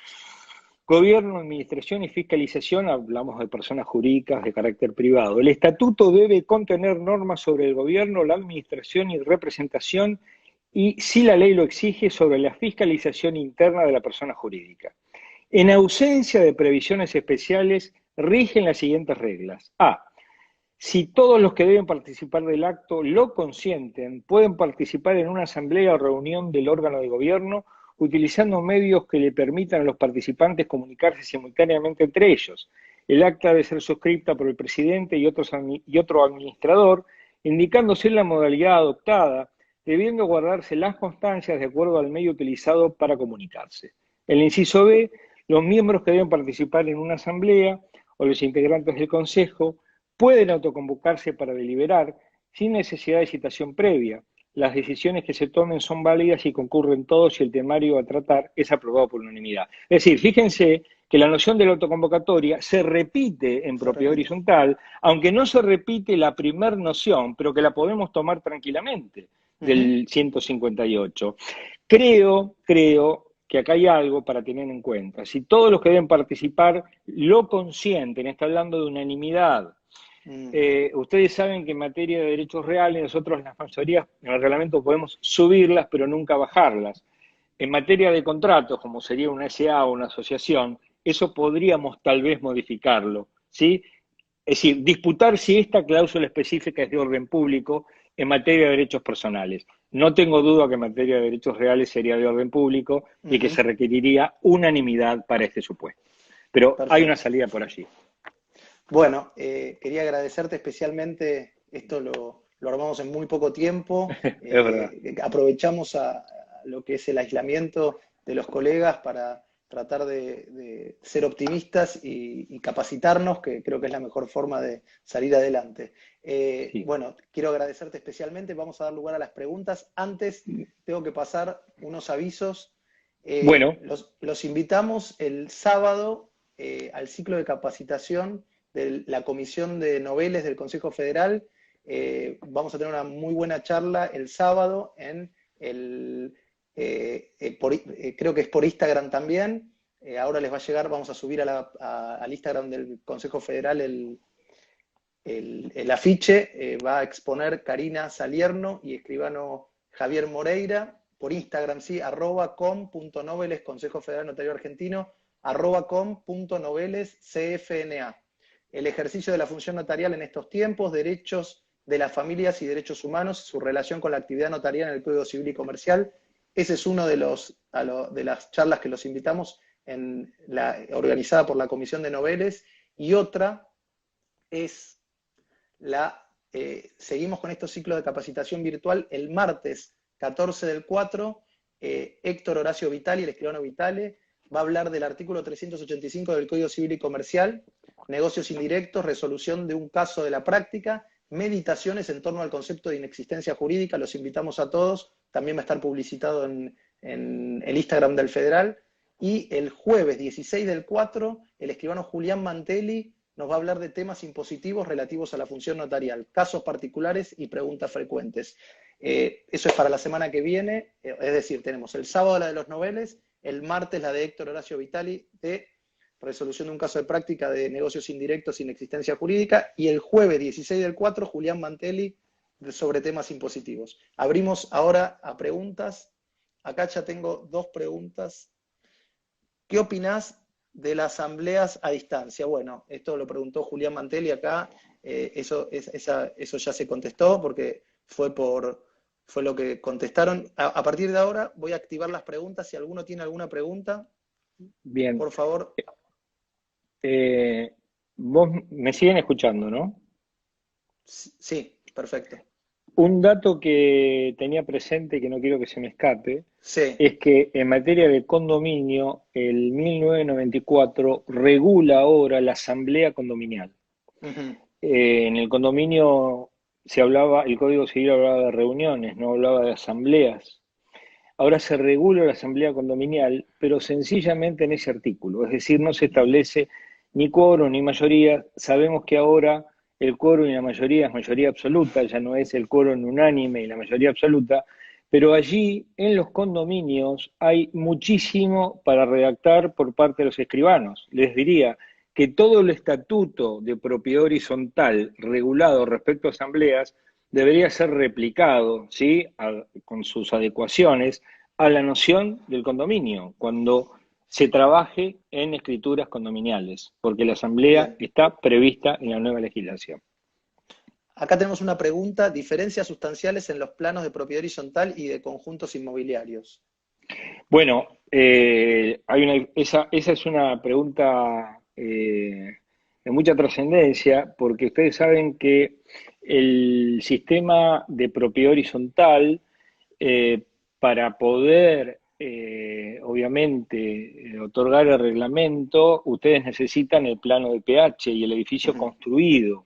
Gobierno, administración y fiscalización, hablamos de personas jurídicas de carácter privado. El estatuto debe contener normas sobre el gobierno, la administración y representación, y, si la ley lo exige, sobre la fiscalización interna de la persona jurídica. En ausencia de previsiones especiales, rigen las siguientes reglas. A. Si todos los que deben participar del acto lo consienten, pueden participar en una asamblea o reunión del órgano de gobierno utilizando medios que le permitan a los participantes comunicarse simultáneamente entre ellos. El acta debe ser suscrita por el presidente y otro administrador, indicándose la modalidad adoptada, debiendo guardarse las constancias de acuerdo al medio utilizado para comunicarse. El inciso B, los miembros que deben participar en una asamblea o los integrantes del consejo pueden autoconvocarse para deliberar sin necesidad de citación previa. Las decisiones que se tomen son válidas y concurren todos y el temario a tratar es aprobado por unanimidad. Es decir, fíjense que la noción de la autoconvocatoria se repite en propiedad horizontal, aunque no se repite la primer noción, pero que la podemos tomar tranquilamente del 158. Creo que acá hay algo para tener en cuenta. Si todos los que deben participar lo consienten, está hablando de unanimidad. Ustedes saben que en materia de derechos reales nosotros las mayorías en el reglamento podemos subirlas pero nunca bajarlas. En materia de contratos, como sería una SA o una asociación, eso podríamos tal vez modificarlo, ¿sí? Es decir, disputar si esta cláusula específica es de orden público en materia de derechos personales. No tengo duda que en materia de derechos reales sería de orden público y que se requeriría unanimidad para este supuesto. Pero hay una Perfecto. salida por allí. Bueno, quería agradecerte especialmente, esto lo armamos en muy poco tiempo, Es verdad. aprovechamos a lo que es el aislamiento de los colegas para tratar de ser optimistas y capacitarnos, que creo que es la mejor forma de salir adelante. Sí. Bueno, quiero agradecerte especialmente, vamos a dar lugar a las preguntas. Antes tengo que pasar unos avisos. Bueno, Los invitamos el sábado al ciclo de capacitación de la Comisión de Noveles del Consejo Federal. Vamos a tener una muy buena charla el sábado en creo que es por Instagram también. Ahora les va a llegar, vamos a subir al Instagram del Consejo Federal el afiche. Va a exponer Karina Salierno y escribano Javier Moreira por Instagram, sí, @com.noveles, Consejo Federal Notario Argentino, @com.noveles CFNA. El ejercicio de la función notarial en estos tiempos, derechos de las familias y derechos humanos, su relación con la actividad notarial en el Código Civil y Comercial. Ese es uno de las charlas que los invitamos, organizada por la Comisión de Noveles. Y otra es seguimos con estos ciclos de capacitación virtual. El martes 14 del 4, Héctor Horacio Vitali, el escribano Vitale, va a hablar del artículo 385 del Código Civil y Comercial, negocios indirectos, resolución de un caso de la práctica, meditaciones en torno al concepto de inexistencia jurídica. Los invitamos a todos, también va a estar publicitado en el Instagram del Federal. Y el jueves 16 del 4, el escribano Julián Mantelli nos va a hablar de temas impositivos relativos a la función notarial, casos particulares y preguntas frecuentes. Eso es para la semana que viene, es decir, tenemos el sábado la de los noveles, el martes la de Héctor Horacio Vitali de resolución de un caso de práctica de negocios indirectos sin existencia jurídica, y el jueves 16 del 4, Julián Mantelli sobre temas impositivos. Abrimos ahora a preguntas. Acá ya tengo dos preguntas. ¿Qué opinás de las asambleas a distancia? Bueno, esto lo preguntó Julián Mantelli acá. Eso ya se contestó porque fue lo que contestaron. A partir de ahora voy a activar las preguntas. Si alguno tiene alguna pregunta, Bien. por favor. Vos me siguen escuchando, ¿no? Sí, perfecto. Un dato que tenía presente y que no quiero que se me escape Sí. es que en materia de condominio, el 1994 regula ahora la asamblea condominial. Ujú. En el condominio se hablaba, el Código Civil hablaba de reuniones, no hablaba de asambleas. Ahora se regula la asamblea condominial, pero sencillamente en ese artículo, es decir, no se establece ni quórum ni mayoría. Sabemos que ahora el quórum y la mayoría es mayoría absoluta, ya no es el quórum unánime y la mayoría absoluta, pero allí en los condominios hay muchísimo para redactar por parte de los escribanos. Les diría que todo el estatuto de propiedad horizontal regulado respecto a asambleas debería ser replicado, ¿sí? Con sus adecuaciones a la noción del condominio, cuando se trabaje en escrituras condominiales, porque la asamblea Bien. está prevista en la nueva legislación. Acá tenemos una pregunta, diferencias sustanciales en los planos de propiedad horizontal y de conjuntos inmobiliarios. Bueno, esa es una pregunta de mucha trascendencia, porque ustedes saben que el sistema de propiedad horizontal, eh, para poder, obviamente, otorgar el reglamento, ustedes necesitan el plano de pH y el edificio Ujú. construido.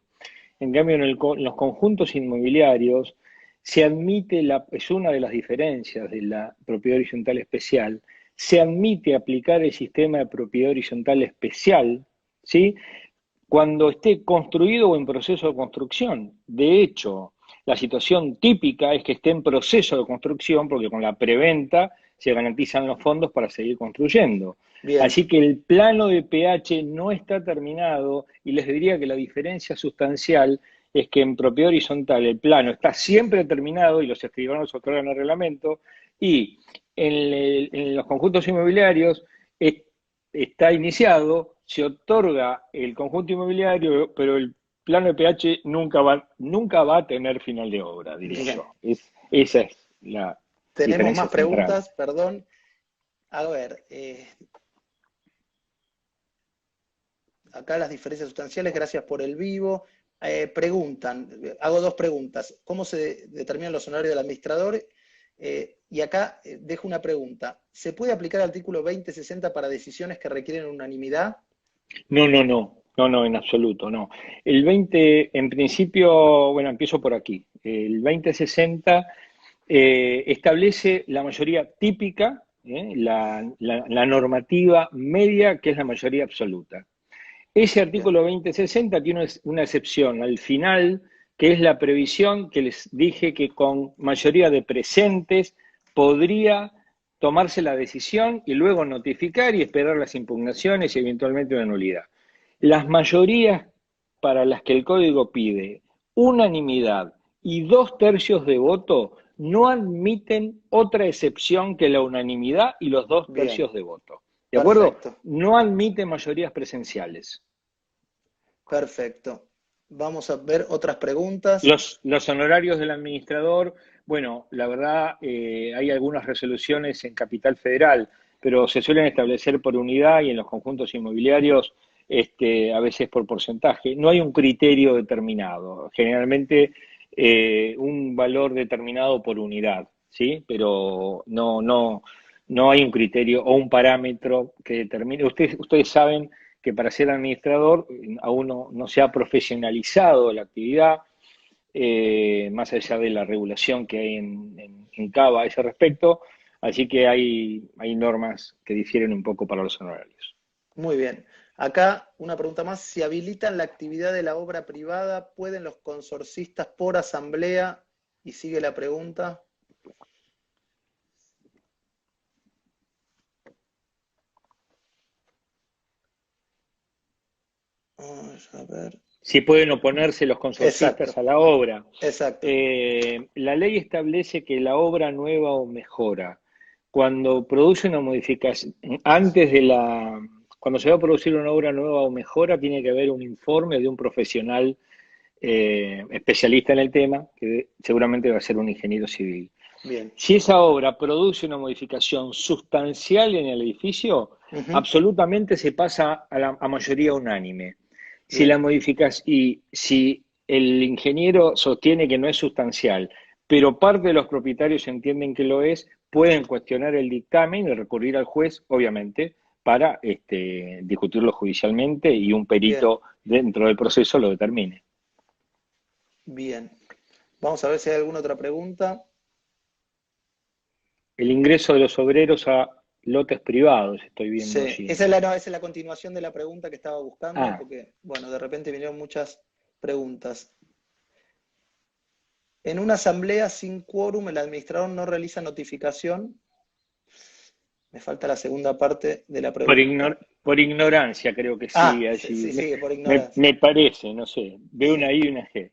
En cambio, en los conjuntos inmobiliarios se admite, es una de las diferencias de la propiedad horizontal especial, se admite aplicar el sistema de propiedad horizontal especial, ¿sí? Cuando esté construido o en proceso de construcción. De hecho, la situación típica es que esté en proceso de construcción porque con la preventa se garantizan los fondos para seguir construyendo. Bien, Así que el plano de pH no está terminado y les diría que la diferencia sustancial es que en propiedad horizontal el plano está siempre terminado y los escribanos otorgan el reglamento y en los conjuntos inmobiliarios está iniciado, se otorga el conjunto inmobiliario, pero el plano de pH nunca va a tener final de obra, diría bien. yo. Esa es la Tenemos diferencia más central. preguntas, perdón. A ver, acá las diferencias sustanciales, gracias por el vivo. Preguntan, hago dos preguntas. ¿Cómo se determinan los honorarios del administrador? Y acá dejo una pregunta. ¿Se puede aplicar el artículo 2060 para decisiones que requieren unanimidad? No, en absoluto, no. El 20, en principio, bueno, empiezo por aquí. El 2060 establece la mayoría típica, la normativa media, que es la mayoría absoluta. Ese Bien, artículo 2060 tiene una excepción al final, que es la previsión que les dije que con mayoría de presentes podría tomarse la decisión y luego notificar y esperar las impugnaciones y eventualmente una nulidad. Las mayorías para las que el código pide unanimidad y 2/3 de voto no admiten otra excepción que la unanimidad y los dos bien, tercios de voto. ¿De acuerdo? perfecto, No admite mayorías presenciales. perfecto. Vamos a ver otras preguntas. Los honorarios del administrador, bueno, la verdad hay algunas resoluciones en Capital Federal, pero se suelen establecer por unidad y en los conjuntos inmobiliarios a veces por porcentaje. No hay un criterio determinado, generalmente un valor determinado por unidad, ¿sí? Pero no hay un criterio o un parámetro que determine. Ustedes saben que para ser administrador aún no se ha profesionalizado la actividad, más allá de la regulación que hay en CABA a ese respecto, así que hay normas que difieren un poco para los honorarios. Muy bien. Acá una pregunta más. Si habilitan la actividad de la obra privada, ¿pueden los consorcistas por asamblea? Y sigue la pregunta. Vamos a ver. si pueden oponerse los consorcistas Exacto, a la obra. exacto. La ley establece que la obra nueva o mejora, cuando produce una modificación, cuando se va a producir una obra nueva o mejora, tiene que haber un informe de un profesional especialista en el tema, que seguramente va a ser un ingeniero civil. Bien. Si esa obra produce una modificación sustancial en el edificio, Ujú. absolutamente se pasa a mayoría unánime. Si la Bien, modificas y si el ingeniero sostiene que no es sustancial, pero parte de los propietarios entienden que lo es, pueden cuestionar el dictamen y recurrir al juez, obviamente, para discutirlo judicialmente y un bien, perito dentro del proceso lo determine. bien. Vamos a ver si hay alguna otra pregunta. El ingreso de los obreros a lotes privados, estoy viendo Sí, allí. esa es la, no, esa es la continuación de la pregunta que estaba buscando, Ah, porque, bueno, de repente vinieron muchas preguntas. En una asamblea sin quórum, el administrador no realiza notificación. Me falta la segunda parte de la pregunta. por ignorancia creo que Ah, sigue sí, allí. sí, sí, por Me ignorancia. parece, no sé. Veo una Sí. I y una G.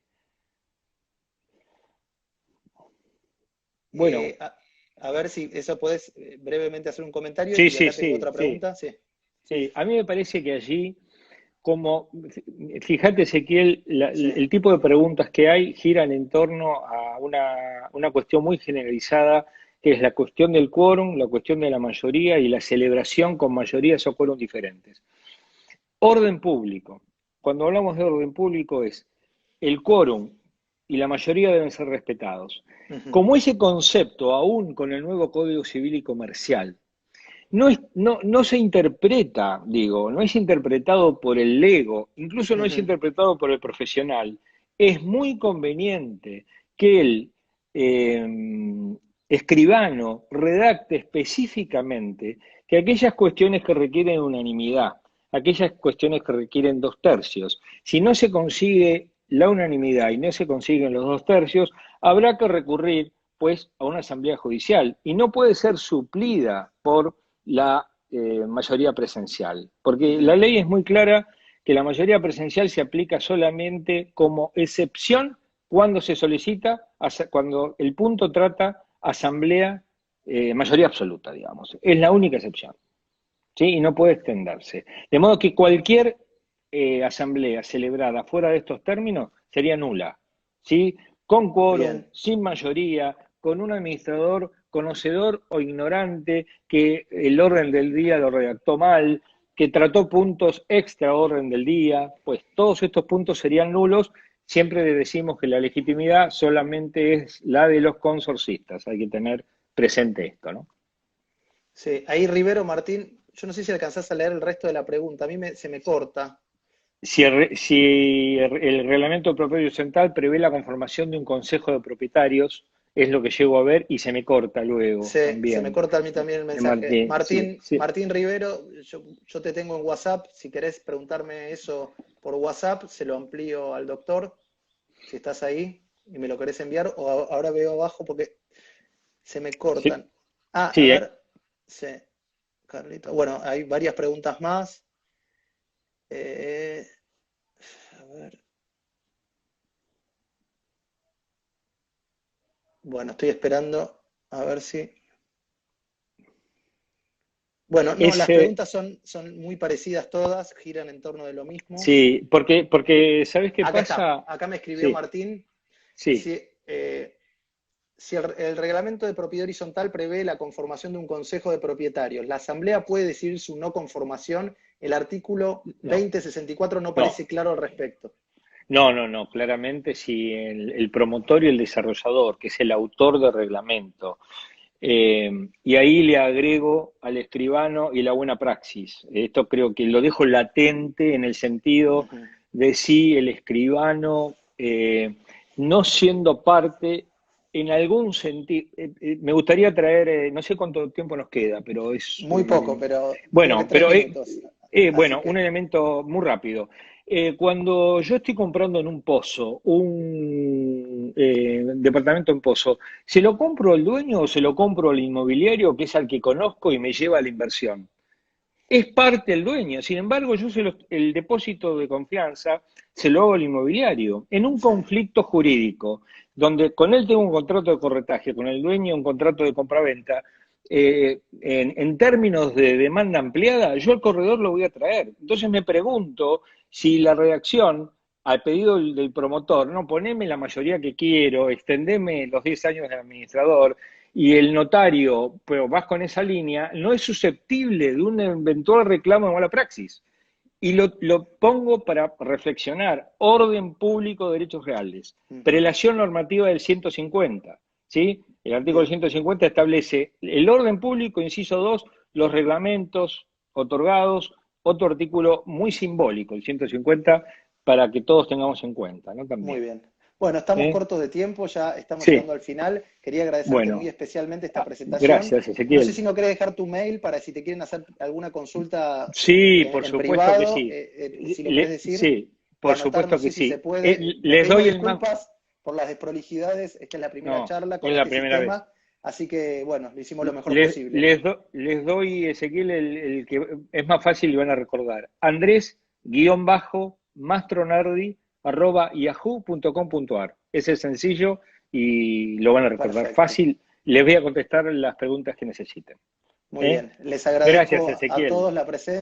Bueno, A, a ver si eso puedes brevemente hacer un comentario sí, y sí, acá tengo sí, otra sí. pregunta. Sí, Sí, a mí me parece que allí, como, fíjate Ezequiel, sí. el tipo de preguntas que hay giran en torno a una cuestión muy generalizada, que es la cuestión del quórum, la cuestión de la mayoría y la celebración con mayorías o quórum diferentes. Orden público. Cuando hablamos de orden público es el quórum y la mayoría deben ser respetados. Ujú, Como ese concepto, aún con el nuevo Código Civil y Comercial, no se interpreta, digo, no es interpretado por el lego, incluso no es ujú. interpretado por el profesional. Es muy conveniente que el escribano redacte específicamente que aquellas cuestiones que requieren unanimidad, aquellas cuestiones que requieren dos tercios, si no se consigue la unanimidad y no se consiguen los dos tercios, habrá que recurrir pues a una asamblea judicial y no puede ser suplida por la mayoría presencial, porque Ujú. la ley es muy clara que la mayoría presencial se aplica solamente como excepción cuando se solicita, cuando el punto trata asamblea, mayoría absoluta, digamos. Es la única excepción, ¿sí? Y no puede extenderse. De modo que cualquier asamblea celebrada fuera de estos términos sería nula, ¿sí? Con quórum, Bien. sin mayoría, con un administrador conocedor o ignorante que el orden del día lo redactó mal, que trató puntos extra orden del día, pues todos estos puntos serían nulos. Siempre le decimos que la legitimidad solamente es la de los consorcistas, hay que tener presente esto, ¿no? Sí, ahí Rivero Martín, yo no sé si alcanzás a leer el resto de la pregunta, se me corta. Si el reglamento del propietario central prevé la conformación de un consejo de propietarios, es lo que llego a ver y se me corta luego Se me también. corta a mí también el mensaje. Martín, sí, Martín, sí. Martín Rivero, yo te tengo en WhatsApp, si querés preguntarme eso por WhatsApp, se lo amplío al doctor, si estás ahí y me lo querés enviar, o ahora veo abajo porque se me Sí, cortan. Ah, a sí, ver, sí, Carlito. Bueno, hay varias preguntas más. Eh, a ver. Bueno, estoy esperando a ver si. Bueno, no, las ese, preguntas son muy parecidas todas, giran en torno de lo mismo. sí, porque ¿sabes qué Acá está, pasa? acá me escribió Sí, Martín. sí, Si, si el reglamento de propiedad horizontal prevé la conformación de un consejo de propietarios, la asamblea puede decidir su no conformación. El artículo no, 2064 no no. parece claro al respecto. No, claramente si el promotor y el desarrollador, que es el autor del reglamento, y ahí le agrego al escribano y la buena praxis. Esto creo que lo dejo latente en el sentido Ujú. de si el escribano, no siendo parte, en algún sentido, me gustaría traer, no sé cuánto tiempo nos queda, pero es, Muy poco, pero creo que bueno, tres pero minutos. Así bueno, un que, elemento muy rápido. Cuando yo estoy comprando en un pozo, un departamento en pozo, ¿se lo compro al dueño o se lo compro al inmobiliario, que es al que conozco y me lleva a la inversión? es parte del dueño. Sin embargo, yo el depósito de confianza se lo hago al inmobiliario, en un Sí. conflicto jurídico, donde con él tengo un contrato de corretaje, con el dueño un contrato de compraventa. En términos de demanda ampliada, yo al corredor lo voy a traer. Entonces me pregunto si la redacción, al pedido del promotor, no, poneme la mayoría que quiero, extendeme los 10 años del administrador, y el notario, pero vas con esa línea, no es susceptible de un eventual reclamo de mala praxis. Y lo pongo para reflexionar. Orden público de derechos reales. Prelación normativa del 150. ¿Sí? El artículo 150 establece el orden público, inciso 2, los reglamentos otorgados, otro artículo muy simbólico, el 150, para que todos tengamos en cuenta, ¿no? Muy También. bien. Bueno, estamos cortos de tiempo, ya estamos Sí, llegando al final. Quería agradecerte muy bueno. especialmente esta presentación. Gracias, No sé Ezequiel. si no querés dejar tu mail para si te quieren hacer alguna consulta Sí, por en supuesto que privado, sí. si lo querés decir, Sí, o por anotar, no supuesto que sé si se sí. puede. Te Les pedimos doy el más. disculpas por las desprolijidades, esta es la primera No, charla con es la este primera vez. sistema, así que bueno, lo hicimos lo mejor Les, posible. les doy, Ezequiel, el que es más fácil y van a recordar. Andrés-mastronardi@yahoo.com.ar. Ese es sencillo y lo van a recordar Perfecto. fácil. Les voy a contestar las preguntas que necesiten. Muy ¿Eh? bien. Les Gracias, agradezco a Ezequiel. todos la presencia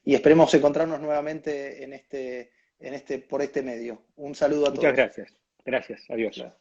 y esperemos encontrarnos nuevamente por este medio. Un saludo a Muchas todos. gracias. Gracias. Adiós. Claro.